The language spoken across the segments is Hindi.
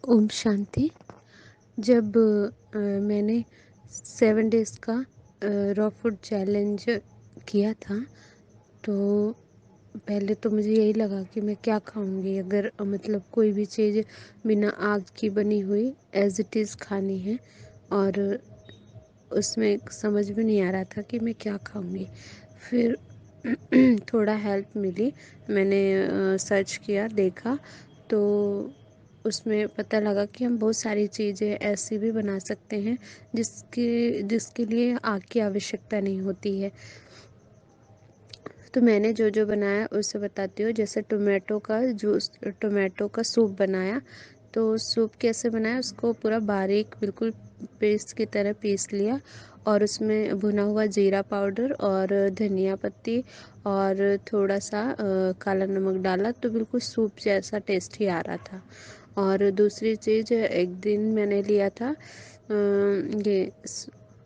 ओम शांति। जब मैंने 7 डेज़ का रॉ फूड चैलेंज किया था, तो पहले तो मुझे यही लगा कि मैं क्या खाऊंगी, अगर मतलब कोई भी चीज़ बिना आग की बनी हुई एज़ इट इज़ खानी है। और उसमें समझ में नहीं आ रहा था कि मैं क्या खाऊंगी। फिर थोड़ा हेल्प मिली, मैंने सर्च किया, देखा, तो उसमें पता लगा कि हम बहुत सारी चीज़ें ऐसी भी बना सकते हैं जिसके लिए आग की आवश्यकता नहीं होती है। तो मैंने जो जो बनाया उससे बताती हूँ। जैसे टोमेटो का जूस, टोमेटो का सूप बनाया। तो सूप कैसे बनाया, उसको पूरा बारीक बिल्कुल पेस्ट की तरह पीस लिया, और उसमें भुना हुआ जीरा पाउडर और धनिया पत्ती और थोड़ा सा काला नमक डाला, तो बिल्कुल सूप जैसा टेस्ट ही आ रहा था। और दूसरी चीज़, एक दिन मैंने लिया था ये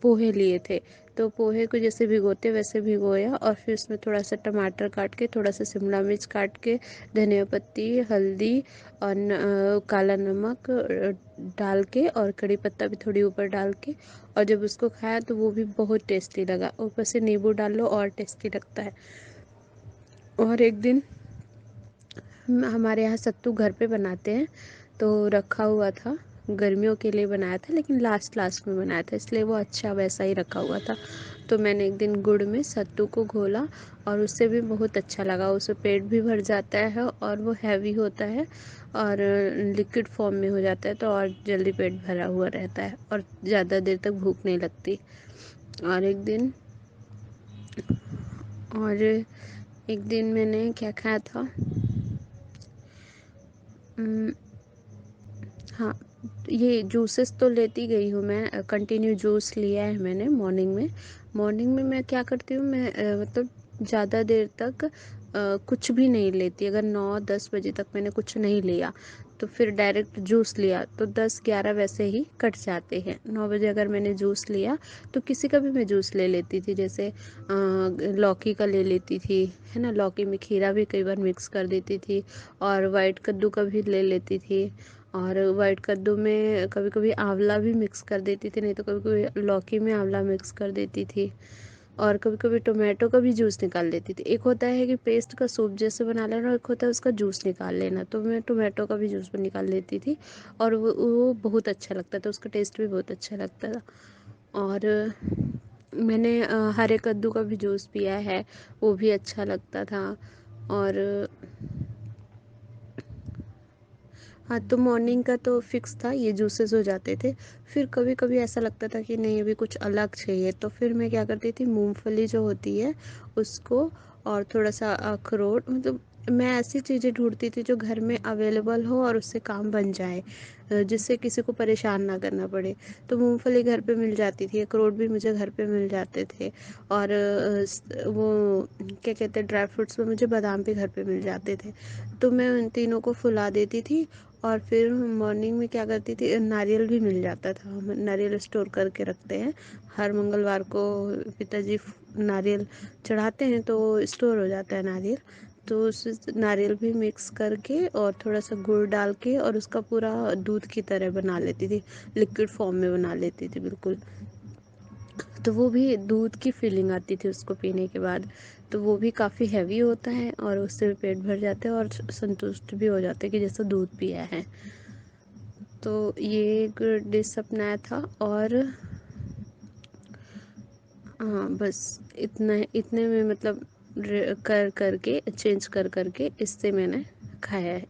पोहे लिए थे। तो पोहे को जैसे भिगोते वैसे भिगोया, और फिर उसमें थोड़ा सा टमाटर काट के, थोड़ा सा शिमला मिर्च काट के, धनिया पत्ती, हल्दी और काला नमक डाल के, और कड़ी पत्ता भी थोड़ी ऊपर डाल के, और जब उसको खाया तो वो भी बहुत टेस्टी लगा। ऊपर से नींबू डाल लो और टेस्टी लगता है। और एक दिन हमारे यहाँ सत्तू घर पे बनाते हैं, तो रखा हुआ था, गर्मियों के लिए बनाया था, लेकिन लास्ट लास्ट में बनाया था, इसलिए वो अच्छा वैसा ही रखा हुआ था। तो मैंने एक दिन गुड़ में सत्तू को घोला, और उससे भी बहुत अच्छा लगा। उससे पेट भी भर जाता है, और वो हैवी होता है, और लिक्विड फॉर्म में हो जाता है, तो और जल्दी पेट भरा हुआ रहता है, और ज़्यादा देर तक भूख नहीं लगती। और एक दिन मैंने क्या खाया था, हाँ, ये जूसेस तो लेती गई हूँ मैं, कंटिन्यू जूस लिया है मैंने मॉर्निंग में मैं क्या करती हूँ, मैं मतलब ज़्यादा देर तक कुछ भी नहीं लेती। अगर 9-10 बजे तक मैंने कुछ नहीं लिया, तो फिर डायरेक्ट जूस लिया तो 10-11 वैसे ही कट जाते हैं। 9 बजे अगर मैंने जूस लिया, तो किसी का भी मैं जूस ले लेती थी, जैसे लौकी का ले लेती थी, है ना, लौकी में खीरा भी कई बार मिक्स कर देती थी, और वाइट कद्दू का भी ले लेती थी। और वाइट कद्दू में कभी कभी आंवला भी मिक्स कर देती थी, नहीं तो कभी कभी लौकी में आंवला मिक्स कर देती थी, और कभी कभी टोमेटो का भी जूस निकाल लेती थी। एक होता है कि पेस्ट का सूप जैसे बना लेना, और एक होता है उसका जूस निकाल लेना, तो मैं टोमेटो का भी जूस निकाल लेती थी, और वो बहुत अच्छा लगता था, उसका टेस्ट भी बहुत अच्छा लगता था। और मैंने हरे कद्दू का भी जूस पिया है, वो भी अच्छा लगता था। और हाँ, तो मॉर्निंग का तो फिक्स था, ये जूसेस हो जाते थे। फिर कभी कभी ऐसा लगता था कि नहीं, अभी कुछ अलग चाहिए, तो फिर मैं क्या करती थी, मूंगफली जो होती है उसको, और थोड़ा सा अखरोट, मतलब मैं ऐसी चीज़ें ढूंढती थी जो घर में अवेलेबल हो और उससे काम बन जाए, जिससे किसी को परेशान ना करना पड़े। तो मूंगफली घर पे मिल जाती थी, अखरोट भी मुझे घर पे मिल जाते थे, और वो क्या कहते हैं, ड्राई फ्रूट्स में मुझे बादाम भी घर पे मिल जाते थे। तो मैं उन तीनों को फुला देती थी, और फिर मॉर्निंग में क्या करती थी, नारियल भी मिल जाता था, हम नारियल स्टोर करके रखते हैं। हर मंगलवार को पिताजी नारियल चढ़ाते हैं, तो स्टोर हो जाता है नारियल। तो उस नारियल भी मिक्स करके, और थोड़ा सा गुड़ डाल के, और उसका पूरा दूध की तरह बना लेती थी, लिक्विड फॉर्म में बना लेती थी बिल्कुल। तो वो भी दूध की फीलिंग आती थी उसको पीने के बाद। तो वो भी काफ़ी हैवी होता है, और उससे भी पेट भर जाता है, और संतुष्ट भी हो जाते हैं कि जैसा दूध पिया है। तो ये एक डिश अपनाया था। और हाँ, बस इतने में मतलब कर करके चेंज कर करके इससे मैंने खाया है।